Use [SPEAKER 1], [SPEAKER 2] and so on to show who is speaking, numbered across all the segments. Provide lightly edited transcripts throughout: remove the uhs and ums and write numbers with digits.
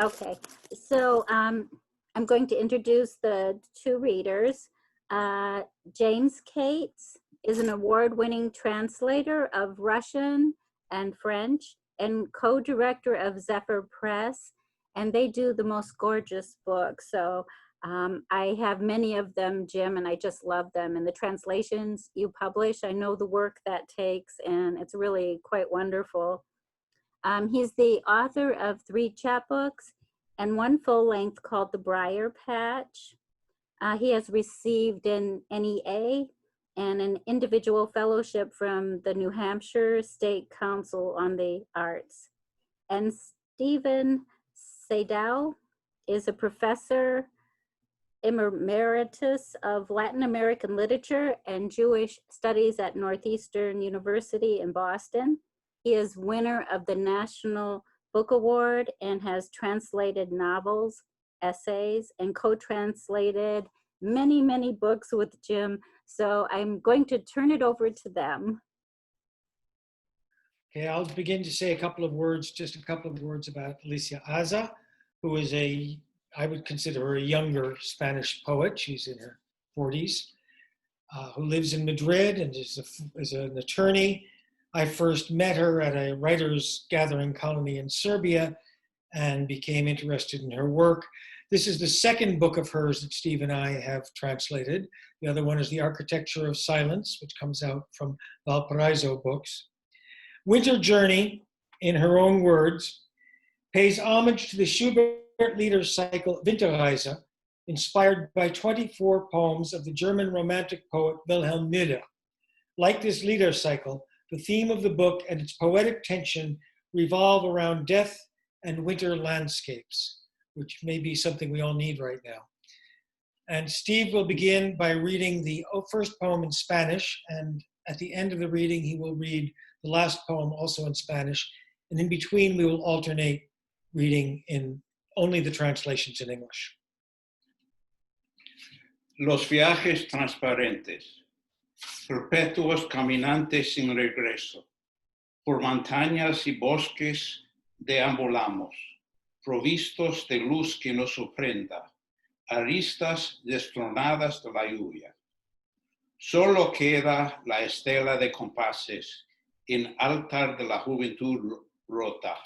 [SPEAKER 1] Okay, so I'm going to introduce the two readers. James Cates is an award-winning translator of Russian and French and co-director of Zephyr Press, and they do the most gorgeous books. So I have many of them, Jim, and I just love them. And the translations you publish, I know the work that takes, and it's really quite wonderful. He's the author of 3 chapbooks and 1 full length called The Briar Patch. He has received an NEA and an individual fellowship from the New Hampshire State Council on the Arts. And Stephen Sadow is a professor emeritus of Latin American literature and Jewish studies at Northeastern University in Boston. He is winner of the National Book Award and has translated novels, essays, and co-translated many, many books with Jim. So I'm going to turn it over to them.
[SPEAKER 2] Okay, I'll begin to say just a couple of words about Alicia Aza, who is I would consider her a younger Spanish poet. She's in her 40s, who lives in Madrid and is an attorney. I first met her at a writers' gathering colony in Serbia and became interested in her work. This is the second book of hers that Steve and I have translated. The other one is The Architecture of Silence, which comes out from Valparaiso Books. Winter Journey, in her own words, pays homage to the Schubert Lieder cycle Winterreise, inspired by 24 poems of the German romantic poet Wilhelm Müller. Like this Lieder cycle, the theme of the book and its poetic tension revolve around death and winter landscapes, which may be something we all need right now. And Steve will begin by reading the first poem in Spanish, and at the end of the reading, he will read the last poem also in Spanish, and in between, we will alternate reading in only the translations in English.
[SPEAKER 3] Los viajes transparentes, perpetuos caminantes sin regreso, por montañas y bosques deambulamos, provistos de luz que nos sorprenda, aristas destronadas de la lluvia. Solo queda la estela de compases en altar de la juventud rota,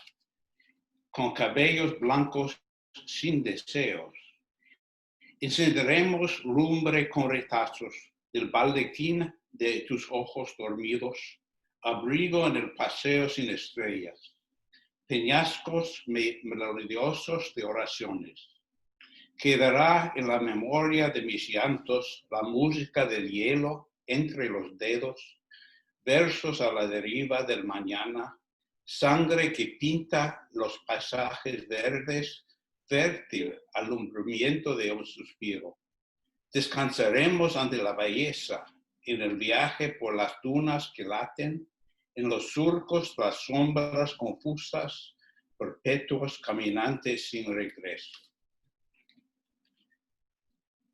[SPEAKER 3] con cabellos blancos sin deseos. Encenderemos lumbre con retazos del baldequín de tus ojos dormidos, abrigo en el paseo sin estrellas, peñascos melodiosos de oraciones. Quedará en la memoria de mis llantos la música del hielo entre los dedos, versos a la deriva del mañana, sangre que pinta los paisajes verdes, fértil alumbramiento de un suspiro. Descansaremos ante la belleza, en el viaje por las dunas que laten, en los surcos las sombras confusas, perpetuos caminantes sin regreso.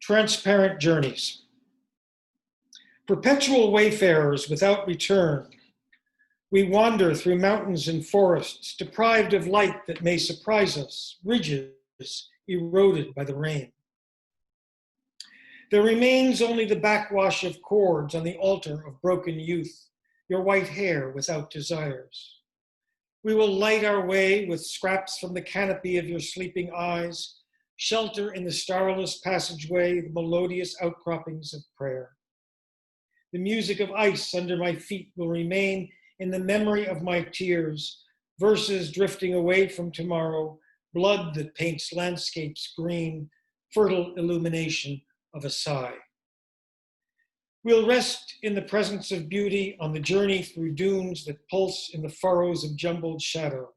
[SPEAKER 2] Transparent journeys. Perpetual wayfarers without return, we wander through mountains and forests, deprived of light that may surprise us, ridges eroded by the rain. There remains only the backwash of chords on the altar of broken youth, your white hair without desires. We will light our way with scraps from the canopy of your sleeping eyes, shelter in the starless passageway, the melodious outcroppings of prayer. The music of ice under my feet will remain in the memory of my tears, verses drifting away from tomorrow, blood that paints landscapes green, fertile illumination of a sigh. We'll rest in the presence of beauty on the journey through dunes that pulse in the furrows of jumbled shadow.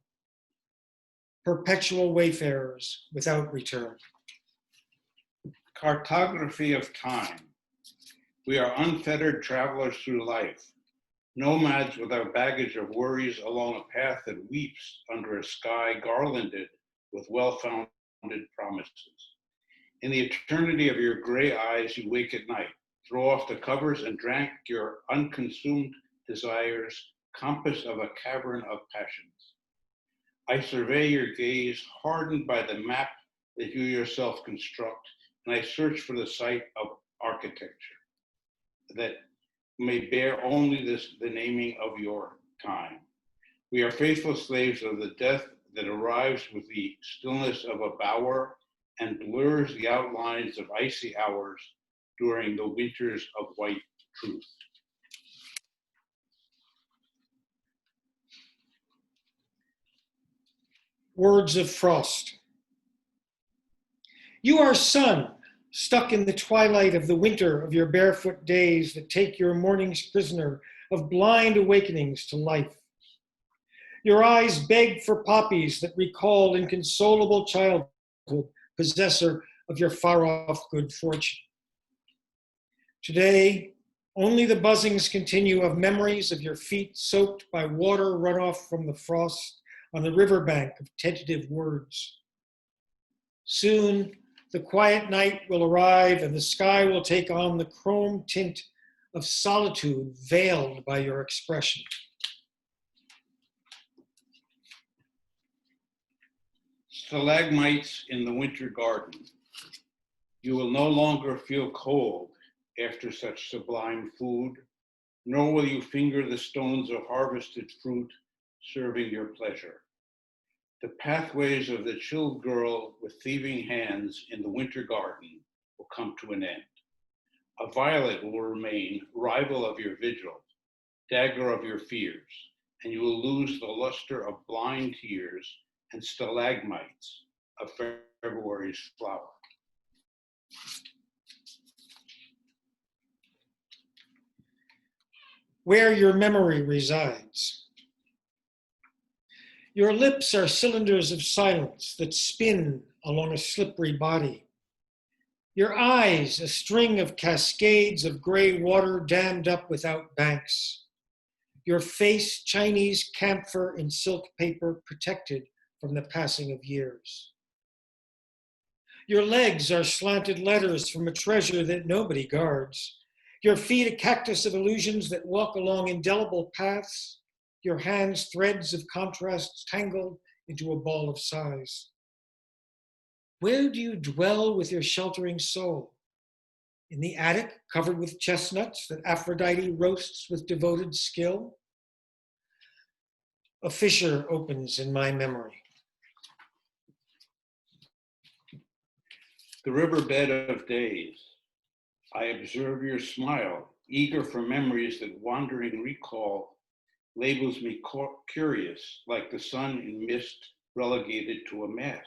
[SPEAKER 2] Perpetual wayfarers without return.
[SPEAKER 3] Cartography of time. We are unfettered travelers through life, nomads with our baggage of worries along a path that weeps under a sky garlanded with well-founded promises. In the eternity of your gray eyes, you wake at night, throw off the covers and drink your unconsumed desires, compass of a cavern of passions. I survey your gaze, hardened by the map that you yourself construct, and I search for the site of architecture that may bear only the naming of your time. We are faithful slaves of the death that arrives with the stillness of a bower and blurs the outlines of icy hours during the winters of white truth.
[SPEAKER 2] Words of frost. You are sun, stuck in the twilight of the winter of your barefoot days that take your mornings prisoner of blind awakenings to life. Your eyes beg for poppies that recall inconsolable childhood, possessor of your far-off good fortune. Today, only the buzzings continue of memories of your feet soaked by water runoff from the frost on the riverbank of tentative words. Soon, the quiet night will arrive and the sky will take on the chrome tint of solitude veiled by your expression.
[SPEAKER 3] Stalagmites in the winter garden. You will no longer feel cold after such sublime food, nor will you finger the stones of harvested fruit serving your pleasure. The pathways of the chilled girl with thieving hands in the winter garden will come to an end. A violet will remain, rival of your vigil, dagger of your fears, and you will lose the luster of blind tears and stalagmites of February's flower.
[SPEAKER 2] Where your memory resides. Your lips are cylinders of silence that spin along a slippery body. Your eyes, a string of cascades of gray water dammed up without banks. Your face, Chinese camphor in silk paper protected from the passing of years. Your legs are slanted letters from a treasure that nobody guards. Your feet, a cactus of illusions that walk along indelible paths. Your hands, threads of contrasts tangled into a ball of sighs. Where do you dwell with your sheltering soul? In the attic covered with chestnuts that Aphrodite roasts with devoted skill? A fissure opens in my memory.
[SPEAKER 3] The riverbed of days. I observe your smile, eager for memories that wandering recall labels me curious, like the sun in mist relegated to a mask.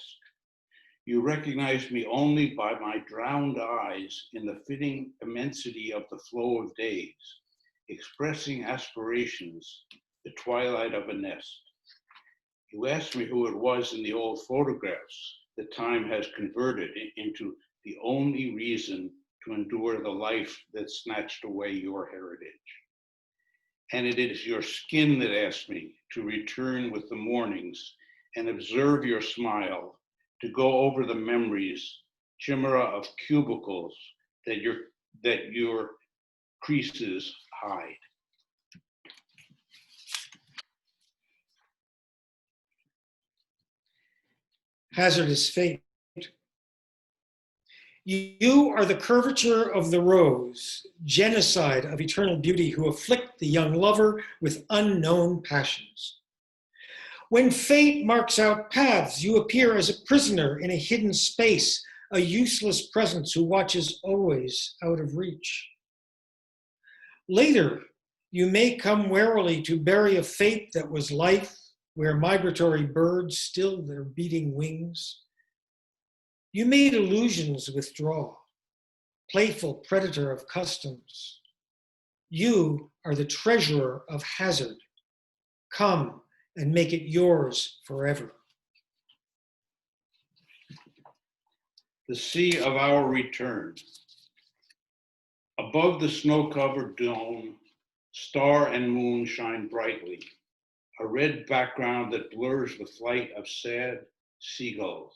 [SPEAKER 3] You recognize me only by my drowned eyes in the fitting immensity of the flow of days, expressing aspirations, the twilight of a nest. You asked me who it was in the old photographs that time has converted into the only reason to endure the life that snatched away your heritage. And it is your skin that asked me to return with the mornings and observe your smile, to go over the memories, chimera of cubicles that your creases hide.
[SPEAKER 2] Hazardous fate. You are the curvature of the rose, genocide of eternal beauty who afflict the young lover with unknown passions. When fate marks out paths, you appear as a prisoner in a hidden space, a useless presence who watches always out of reach. Later, you may come warily to bury a fate that was life, where migratory birds still their beating wings. You made illusions withdraw, playful predator of customs. You are the treasurer of hazard. Come and make it yours forever.
[SPEAKER 3] The sea of our return. Above the snow-covered dome, star and moon shine brightly, a red background that blurs the flight of sad seagulls.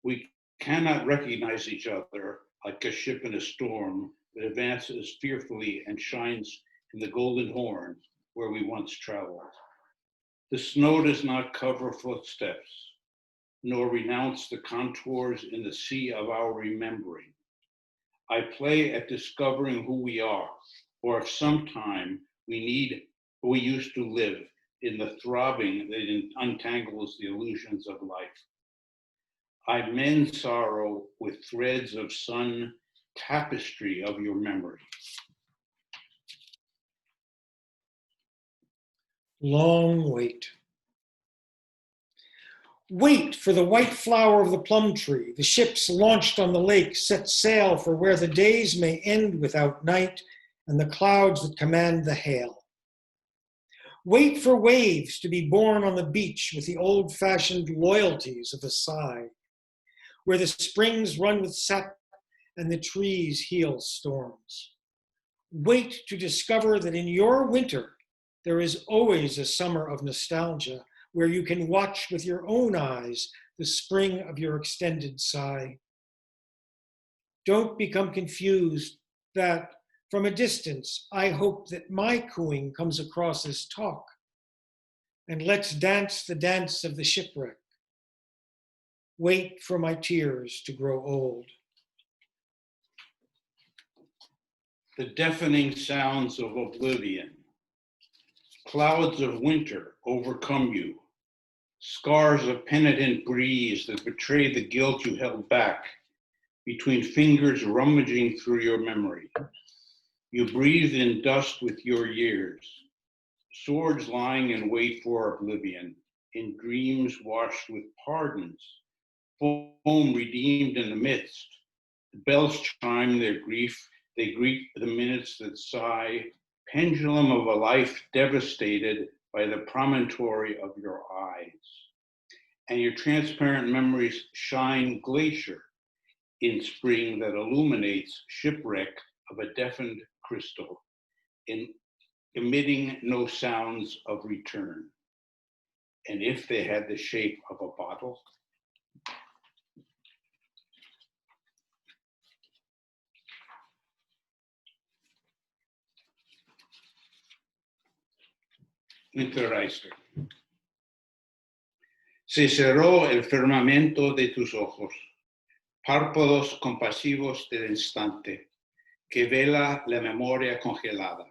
[SPEAKER 3] We cannot recognize each other like a ship in a storm that advances fearfully and shines in the Golden Horn where we once traveled. The snow does not cover footsteps, nor renounce the contours in the sea of our remembering. I play at discovering who we are, or if sometime we used to live in the throbbing that untangles the illusions of life. I mend sorrow with threads of sun tapestry of your memory.
[SPEAKER 2] Long wait. Wait for the white flower of the plum tree. The ships launched on the lake set sail for where the days may end without night and the clouds that command the hail. Wait for waves to be born on the beach with the old-fashioned loyalties of a sigh, where the springs run with sap and the trees heal storms. Wait to discover that in your winter, there is always a summer of nostalgia where you can watch with your own eyes the spring of your extended sigh. Don't become confused that from a distance, I hope that my cooing comes across as talk. And let's dance the dance of the shipwreck. Wait for my tears to grow old.
[SPEAKER 3] The deafening sounds of oblivion. Clouds of winter overcome you. Scars of penitent breeze that betray the guilt you held back between fingers rummaging through your memory. You breathe in dust with your years, swords lying in wait for oblivion, in dreams washed with pardons, foam redeemed in the midst. The bells chime their grief, they greet the minutes that sigh, pendulum of a life devastated by the promontory of your eyes. And your transparent memories shine glacier in spring that illuminates shipwreck of a deafened crystal, emitting no sounds of return. And if they had the shape of a bottle, Winterizer. Se cerró el firmamento de tus ojos, párpados compasivos del instante, que vela la memoria congelada.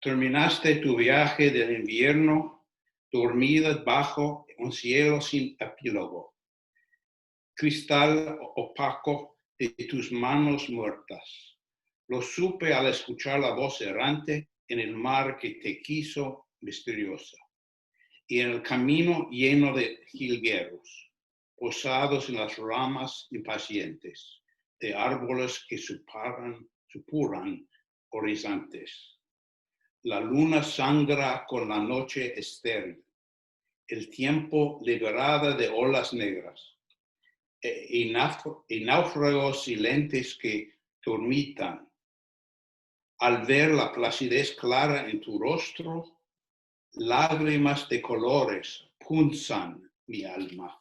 [SPEAKER 3] Terminaste tu viaje del invierno, dormida bajo un cielo sin epílogo, cristal opaco de tus manos muertas. Lo supe al escuchar la voz errante en el mar que te quiso misteriosa, y en el camino lleno de jilgueros, posados en las ramas impacientes de árboles que supuran horizontes. La luna sangra con la noche estéril, el tiempo liberada de olas negras, y náufragos silentes que dormitan. Al ver la placidez clara en tu rostro, lágrimas de colores punzan mi alma.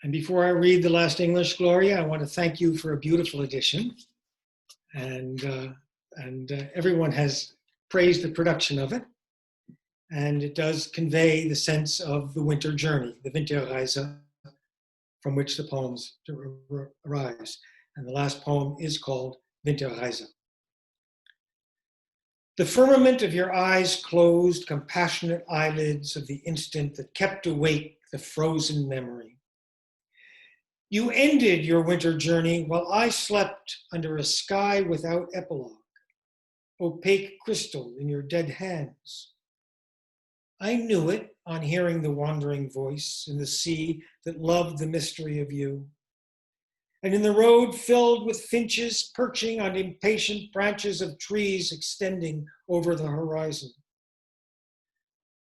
[SPEAKER 2] And before I read the last English, Gloria, I want to thank you for a beautiful edition. And everyone has praised the production of it. And it does convey the sense of the winter journey, the Winterreise, from which the poems arise. And the last poem is called Winterreise. The firmament of your eyes closed, compassionate eyelids of the instant that kept awake the frozen memory. You ended your winter journey while I slept under a sky without epilogue, opaque crystal in your dead hands. I knew it on hearing the wandering voice in the sea that loved the mystery of you, and in the road filled with finches perching on impatient branches of trees extending over the horizon.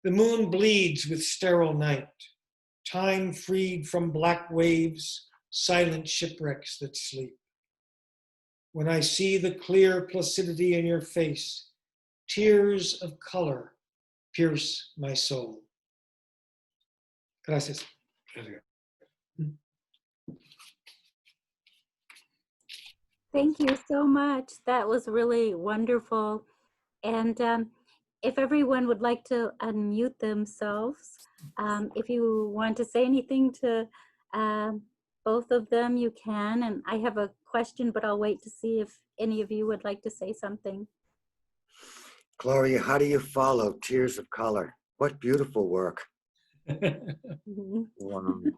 [SPEAKER 2] The moon bleeds with sterile night, time freed from black waves, silent shipwrecks that sleep. When I see the clear placidity in your face, tears of color pierce my soul. Gracias.
[SPEAKER 1] Thank you so much. That was really wonderful. And if everyone would like to unmute themselves, if you want to say anything to both of them, you can. And I have a question, but I'll wait to see if any of you would like to say something.
[SPEAKER 4] Gloria, how do you follow Tears of Color? What beautiful work.
[SPEAKER 1] Mhm.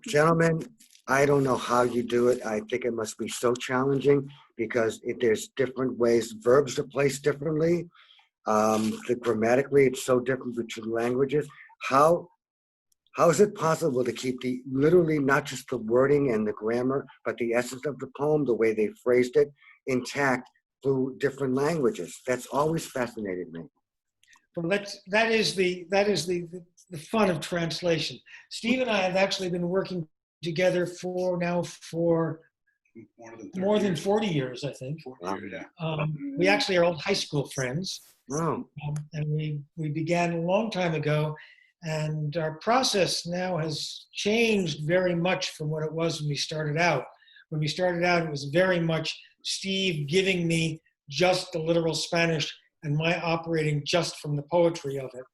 [SPEAKER 4] Gentlemen, I don't know how you do it. I think it must be so challenging because there's different ways, verbs are placed differently. Grammatically, it's so different between languages. How is it possible to keep literally not just the wording and the grammar, but the essence of the poem, the way they phrased it, intact through different languages? That's always fascinated me.
[SPEAKER 2] Well, that is the fun of translation. Steve and I have actually been working together for more than 40 years, I think.
[SPEAKER 3] 40 years, yeah.
[SPEAKER 2] We actually are old high school friends,
[SPEAKER 4] Wow.
[SPEAKER 2] and we began a long time ago, and our process now has changed very much from what it was when we started out. When we started out, it was very much Steve giving me just the literal Spanish and my operating just from the poetry of it.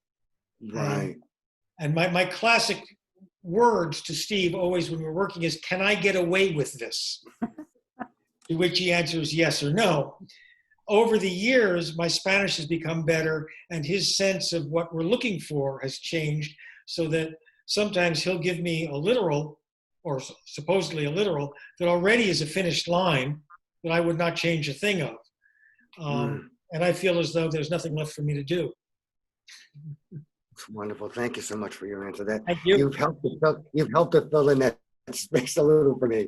[SPEAKER 4] Right.
[SPEAKER 2] And my classic words to Steve always when we're working is, "Can I get away with this?" To which he answers yes or no. Over the years, my Spanish has become better and his sense of what we're looking for has changed, so that sometimes he'll give me a literal, or supposedly a literal, that already is a finished line that I would not change a thing of. And I feel as though there's nothing left for me to do.
[SPEAKER 4] It's wonderful. Thank you so much for your answer. That
[SPEAKER 2] Thank you.
[SPEAKER 4] You've helped to fill in that space a little for me.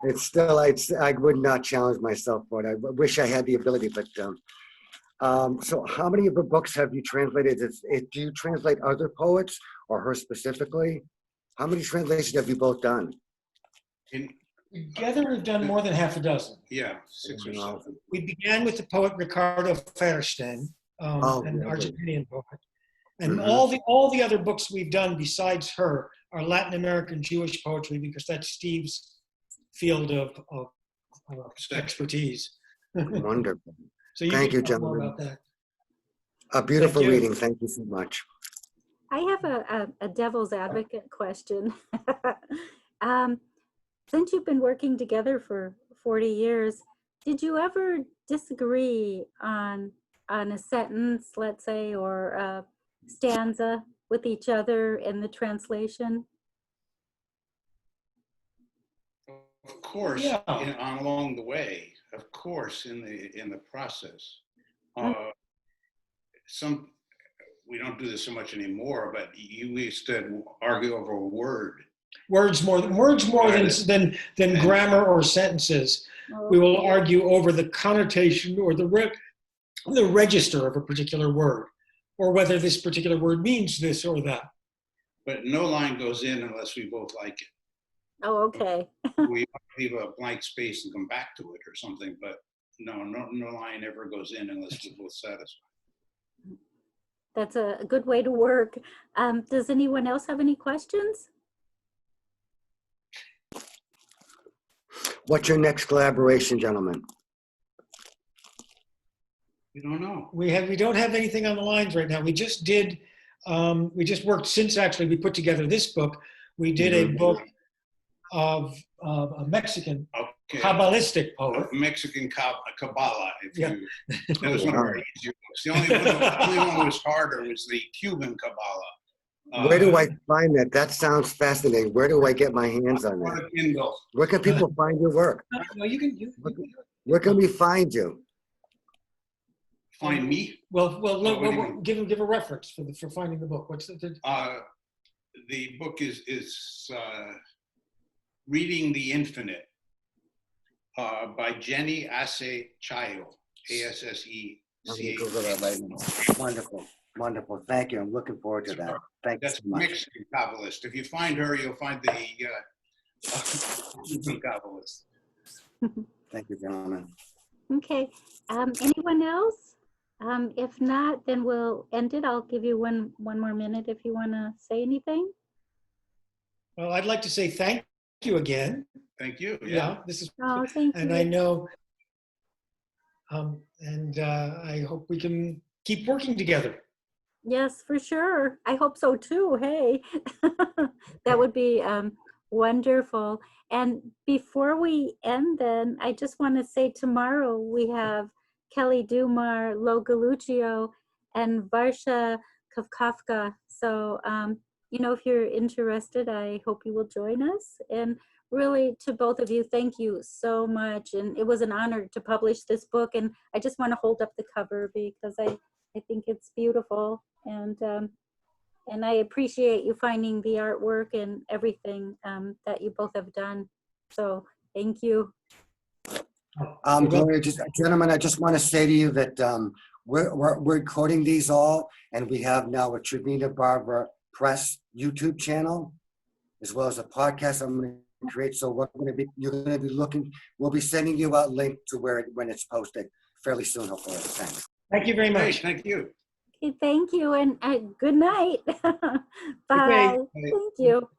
[SPEAKER 4] It's still, I would not challenge myself for it. I wish I had the ability, but so how many of the books have you translated? Do you translate other poets or her specifically? How many translations have you both done?
[SPEAKER 2] Together, we've done more than half a dozen.
[SPEAKER 3] Yeah, 6 or 7.
[SPEAKER 2] We began with the poet Ricardo Feinstein, an
[SPEAKER 4] okay.
[SPEAKER 2] Argentinian poet. And all the other books we've done besides her are Latin American Jewish poetry, because that's Steve's field of expertise.
[SPEAKER 4] Wonderful.
[SPEAKER 2] So
[SPEAKER 4] Thank you,
[SPEAKER 2] can talk more
[SPEAKER 4] gentlemen.
[SPEAKER 2] about that.
[SPEAKER 4] A beautiful
[SPEAKER 2] Thank you.
[SPEAKER 4] reading. Thank you so much.
[SPEAKER 1] I have a devil's advocate question. Since you've been working together for 40 years, did you ever disagree on a sentence, let's say, or a stanza with each other in the translation?
[SPEAKER 3] Of course,
[SPEAKER 2] Yeah.
[SPEAKER 3] along the way, of course, in the process. We don't do this so much anymore, but you used to argue over a word.
[SPEAKER 2] Words more than grammar or sentences. We will argue over the connotation or the register of a particular word, or whether this particular word means this or that.
[SPEAKER 3] But no line goes in unless we both like it.
[SPEAKER 1] Oh, okay.
[SPEAKER 3] We leave a blank space and come back to it or something, but no line ever goes in unless we're both satisfied.
[SPEAKER 1] That's a good way to work. Does anyone else have any questions?
[SPEAKER 4] What's your next collaboration, gentlemen?
[SPEAKER 3] We don't know.
[SPEAKER 2] We don't have anything on the lines right now. We just did. We just worked since actually we put together this book. We did a book of a Mexican Kabbalistic poet.
[SPEAKER 3] Mexican Kabbalah.
[SPEAKER 2] Yeah.
[SPEAKER 3] That was one of our easier books. The only one that was harder was the Cuban Kabbalah.
[SPEAKER 4] Where do I find that? That sounds fascinating. Where do I get my hands on that?
[SPEAKER 3] Mindock.
[SPEAKER 4] Where can people find your work?
[SPEAKER 2] No, you can.
[SPEAKER 4] Where can we find you?
[SPEAKER 3] Find me?
[SPEAKER 2] Well,
[SPEAKER 3] what do you mean?
[SPEAKER 2] give a reference for finding the book. What's the
[SPEAKER 3] book is Reading the Infinite by Jenny Asse Chayo, Asse.
[SPEAKER 4] Wonderful, wonderful. Thank you. I'm looking forward to that. Thank you
[SPEAKER 3] That's
[SPEAKER 4] so much.
[SPEAKER 3] Mexican Kabbalist. If you find her, you'll find the Cuban Kabbalist.
[SPEAKER 4] Thank you, gentlemen.
[SPEAKER 1] Okay. Anyone else? If not, then we'll end it. I'll give you one more minute if you want to say anything.
[SPEAKER 2] Well, I'd like to say thank you again.
[SPEAKER 3] Thank you.
[SPEAKER 2] Yeah, this is.
[SPEAKER 1] Oh, thank
[SPEAKER 2] and
[SPEAKER 1] you.
[SPEAKER 2] I know. I hope we can keep working together.
[SPEAKER 1] Yes, for sure. I hope so too. Hey, that would be wonderful. And before we end, then I just want to say tomorrow we have Kelly Dumar, Lo Galuccio, and Varsha Kafka. So, if you're interested, I hope you will join us. And really, to both of you, thank you so much. And it was an honor to publish this book. And I just want to hold up the cover because I think it's beautiful, and I appreciate you finding the artwork and everything that you both have done. So thank you.
[SPEAKER 4] Gloria, gentlemen, I just want to say to you that we're recording these all, and we have now a Červená Barva Press YouTube channel, as well as a podcast I'm going to create. So you're going to be looking. We'll be sending you a link to when it's posted fairly soon, hopefully. Thanks.
[SPEAKER 2] Thank you very
[SPEAKER 3] Hey,
[SPEAKER 2] much.
[SPEAKER 3] thank you.
[SPEAKER 1] Okay, thank you, and good night. Bye.
[SPEAKER 2] Okay.
[SPEAKER 1] Thank you.